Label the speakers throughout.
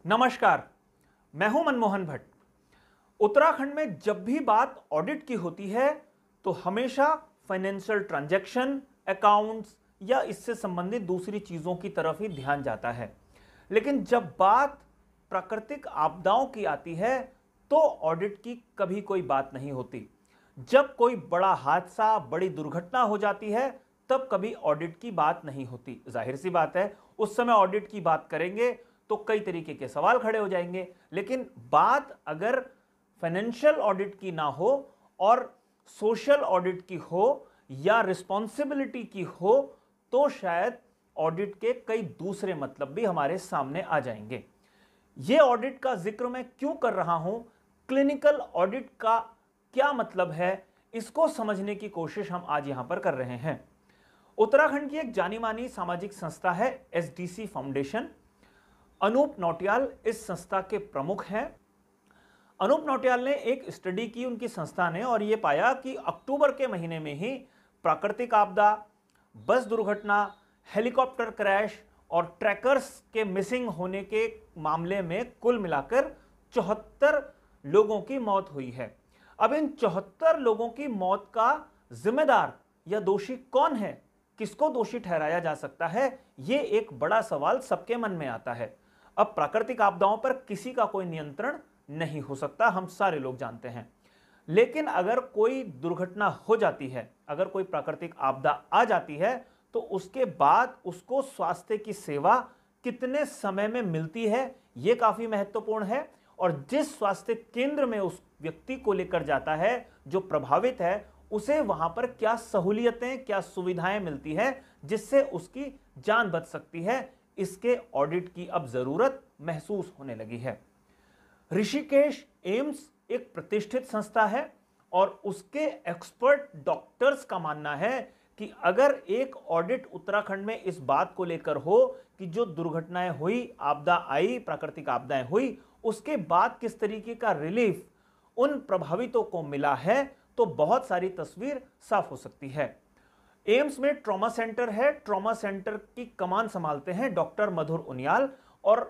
Speaker 1: नमस्कार, मैं हूं मनमोहन भट्ट। उत्तराखंड में जब भी बात ऑडिट की होती है तो हमेशा फाइनेंशियल ट्रांजैक्शन, अकाउंट्स या इससे संबंधित दूसरी चीजों की तरफ ही ध्यान जाता है। लेकिन जब बात प्राकृतिक आपदाओं की आती है तो ऑडिट की कभी कोई बात नहीं होती। जब कोई बड़ा हादसा, बड़ी दुर्घटना हो जाती है तब कभी ऑडिट की बात नहीं होती। जाहिर सी बात है, उस समय ऑडिट की बात करेंगे तो कई तरीके के सवाल खड़े हो जाएंगे। लेकिन बात अगर फाइनेंशियल ऑडिट की ना हो और सोशल ऑडिट की हो या रिस्पॉन्सिबिलिटी की हो तो शायद ऑडिट के कई दूसरे मतलब भी हमारे सामने आ जाएंगे। यह ऑडिट का जिक्र मैं क्यों कर रहा हूं, क्लिनिकल ऑडिट का क्या मतलब है, इसको समझने की कोशिश हम आज यहां पर कर रहे हैं। उत्तराखंड की एक जानी मानी सामाजिक संस्था है SDC फाउंडेशन। अनूप नौटियाल इस संस्था के प्रमुख हैं। अनूप नौटियाल ने एक स्टडी की उनकी संस्था ने और यह पाया कि अक्टूबर के महीने में ही प्राकृतिक आपदा, बस दुर्घटना, हेलीकॉप्टर क्रैश और ट्रैकर्स के मिसिंग होने के मामले में कुल मिलाकर 74 लोगों की मौत हुई है। अब इन 74 लोगों की मौत का जिम्मेदार या दोषी कौन है, किसको दोषी ठहराया जा सकता है, यह एक बड़ा सवाल सबके मन में आता है। अब प्राकृतिक आपदाओं पर किसी का कोई नियंत्रण नहीं हो सकता, हम सारे लोग जानते हैं। लेकिन अगर कोई दुर्घटना हो जाती है, अगर कोई प्राकृतिक आपदा आ जाती है तो उसके बाद उसको स्वास्थ्य की सेवा कितने समय में मिलती है, यह काफी महत्वपूर्ण है। और जिस स्वास्थ्य केंद्र में उस व्यक्ति को लेकर जाता है जो प्रभावित है, उसे वहां पर क्या सहूलियतें, क्या सुविधाएं मिलती है जिससे उसकी जान बच सकती है, इसके ऑडिट की अब जरूरत महसूस होने लगी है। ऋषिकेश एम्स एक प्रतिष्ठित संस्था है और उसके एक्सपर्ट डॉक्टर्स का मानना है कि अगर एक ऑडिट उत्तराखंड में इस बात को लेकर हो कि जो दुर्घटनाएं हुई, आपदा आई, प्राकृतिक आपदाएं हुई, उसके बाद किस तरीके का रिलीफ उन प्रभावितों को मिला है, तो बहुत सारी तस्वीर साफ हो सकती है। एम्स में ट्रॉमा सेंटर है। ट्रॉमा सेंटर की कमान संभालते हैं डॉक्टर मधुर उनियाल और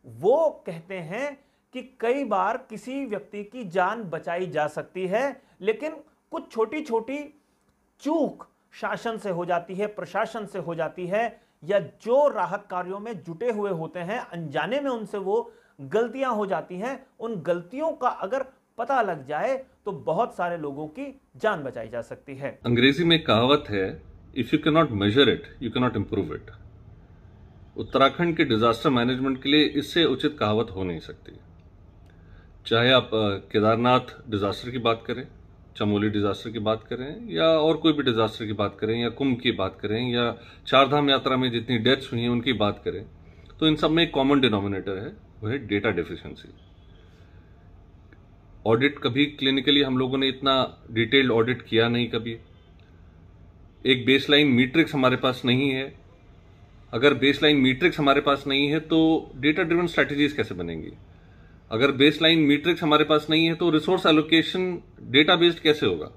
Speaker 1: वो कहते हैं कि कई बार किसी व्यक्ति की जान बचाई जा सकती है, लेकिन कुछ छोटी छोटी चूक शासन से हो जाती है, प्रशासन से हो जाती है, या जो राहत कार्यों में जुटे हुए होते हैं अनजाने में उनसे वो गलतियां हो जाती हैं। उन गलतियों का अगर पता लग जाए तो बहुत सारे लोगों की जान बचाई जा सकती है।
Speaker 2: अंग्रेजी में एक कहावत है, if you can not measure it you can not improve it. Uttarakhand के डिजास्टर मैनेजमेंट के लिए इससे उचित कहावत हो नहीं सकती। चाहे आप केदारनाथ डिजास्टर की बात करें, चमोली डिजास्टर की बात करें, या और कोई भी डिजास्टर की बात करें, या कुंभ की बात करें, या चारधाम यात्रा में जितनी डेथ्स हुई हैं उनकी बात करें, तो इन सब में एक कॉमन डिनोमिनेटर है, वो है डेटा डेफिशिएंसी। ऑडिट कभी क्लिनिकली हम लोगों ने इतना डिटेल्ड ऑडिट किया नहीं कभी। एक बेसलाइन मैट्रिक्स हमारे पास नहीं है। अगर बेसलाइन मैट्रिक्स हमारे पास नहीं है तो डेटा ड्रिवन स्ट्रैटेजीज कैसे बनेंगी? अगर बेसलाइन मैट्रिक्स हमारे पास नहीं है तो रिसोर्स एलोकेशन डेटा बेस्ड कैसे होगा?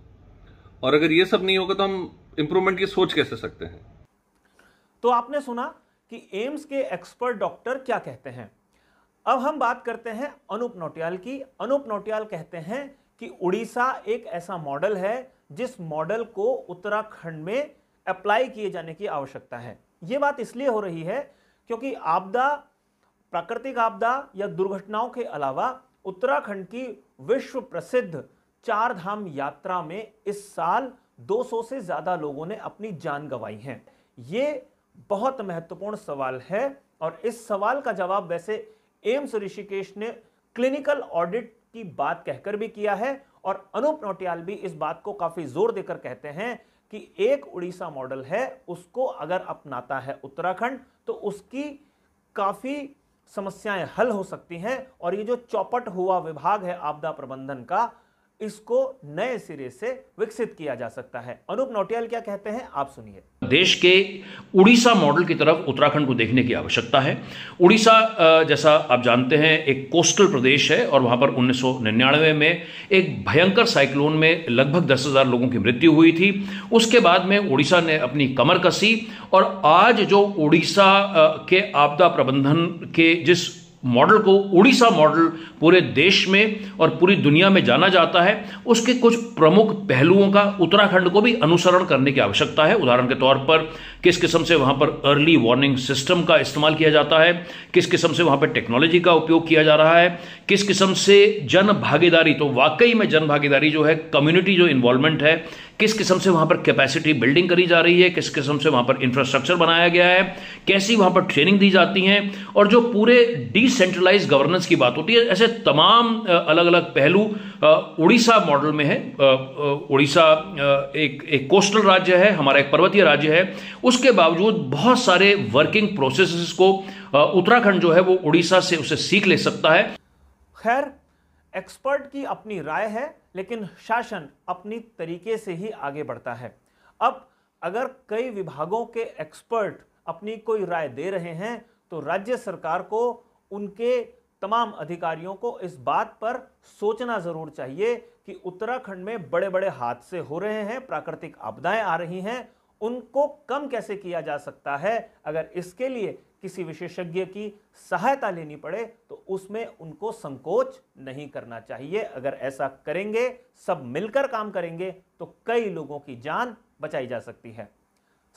Speaker 2: और अगर ये सब नहीं होगा तो हम इंप्रूवमेंट की सोच कैसे सकते हैं?
Speaker 1: तो आपने सुना कि एम्स के एक्सपर्ट डॉक्टर क्या कहते हैं। अब हम बात करते हैं अनूप नौटियाल की। अनूप नौटियाल कहते हैं कि उड़ीसा एक ऐसा मॉडल है जिस मॉडल को उत्तराखंड में अप्लाई किए जाने की आवश्यकता है। यह बात इसलिए हो रही है क्योंकि आपदा, प्राकृतिक आपदा या दुर्घटनाओं के अलावा उत्तराखंड की विश्व प्रसिद्ध चारधाम यात्रा में इस साल 200 से ज्यादा लोगों ने अपनी जान गंवाई है। यह बहुत महत्वपूर्ण सवाल है और इस सवाल का जवाब वैसे एम्स ऋषिकेश ने क्लिनिकल ऑडिट की बात कहकर भी किया है और अनूप नौटियाल भी इस बात को काफी जोर देकर कहते हैं कि एक उड़ीसा मॉडल है, उसको अगर अपनाता है उत्तराखंड तो उसकी काफी समस्याएं हल हो सकती हैं और ये जो चौपट हुआ विभाग है आपदा प्रबंधन का, इसको नए सिरे से विकसित किया जा सकता है। अनूप नौटियाल क्या कहते हैं, आप सुनिए।
Speaker 3: देश के उड़ीसा मॉडल की तरफ उत्तराखंड को देखने की आवश्यकता है। उड़ीसा जैसा आप जानते हैं एक कोस्टल प्रदेश है और वहां पर 1999 में एक भयंकर साइक्लोन में लगभग 10,000 लोगों की मृत्यु हुई थी। उसके बाद में उड़ीसा ने अपनी कमर कसी और आज जो उड़ीसा के आपदा प्रबंधन के जिस मॉडल को, उड़ीसा मॉडल, पूरे देश में और पूरी दुनिया में जाना जाता है, उसके कुछ प्रमुख पहलुओं का उत्तराखंड को भी अनुसरण करने की आवश्यकता है। उदाहरण के तौर पर किस किस्म से वहां पर अर्ली वार्निंग सिस्टम का इस्तेमाल किया जाता है, किस किस्म से वहां पर टेक्नोलॉजी का उपयोग किया जा रहा है, किस किस्म से जन भागीदारी, तो वाकई में जन भागीदारी जो है, कम्युनिटी जो इन्वॉल्वमेंट है, किस किस्म से वहां पर कैपेसिटी बिल्डिंग करी जा रही है, किस किस्म से वहां पर इंफ्रास्ट्रक्चर बनाया गया है, कैसी वहां पर ट्रेनिंग दी जाती है, और जो पूरे डिसेंट्रलाइज गवर्नेंस की बात होती है, ऐसे तमाम अलग अलग पहलू उड़ीसा मॉडल में है। उड़ीसा एक कोस्टल राज्य है, हमारा एक पर्वतीय राज्य है, उसके बावजूद बहुत सारे वर्किंग प्रोसेसेस को उत्तराखंड जो है वो उड़ीसा से उसे सीख ले सकता है।
Speaker 1: खैर, एक्सपर्ट की अपनी राय है, लेकिन शासन अपनी तरीके से ही आगे बढ़ता है। अब अगर कई विभागों के एक्सपर्ट अपनी कोई राय दे रहे हैं तो राज्य सरकार को उनके तमाम अधिकारियों को इस बात पर सोचना जरूर चाहिए कि उत्तराखंड में बड़े बड़े हादसे हो रहे हैं, प्राकृतिक आपदाएं आ रही हैं, उनको कम कैसे किया जा सकता है। अगर इसके लिए किसी विशेषज्ञ की सहायता लेनी पड़े तो उसमें उनको संकोच नहीं करना चाहिए। अगर ऐसा करेंगे, सब मिलकर काम करेंगे, तो कई लोगों की जान बचाई जा सकती है।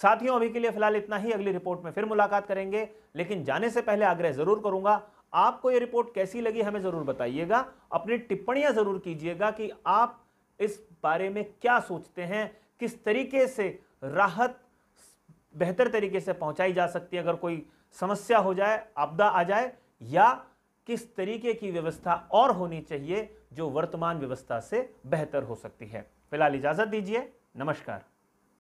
Speaker 1: साथियों, अभी के लिए फिलहाल इतना ही। अगली रिपोर्ट में फिर मुलाकात करेंगे, लेकिन जाने से पहले आग्रह जरूर करूंगा, आपको यह रिपोर्ट कैसी लगी हमें जरूर बताइएगा। अपनी टिप्पणियां जरूर कीजिएगा कि आप इस बारे में क्या सोचते हैं, किस तरीके से राहत बेहतर तरीके से पहुंचाई जा सकती है अगर कोई समस्या हो जाए, आपदा आ जाए, या किस तरीके की व्यवस्था और होनी चाहिए जो वर्तमान व्यवस्था से बेहतर हो सकती है। फिलहाल इजाजत दीजिए, नमस्कार।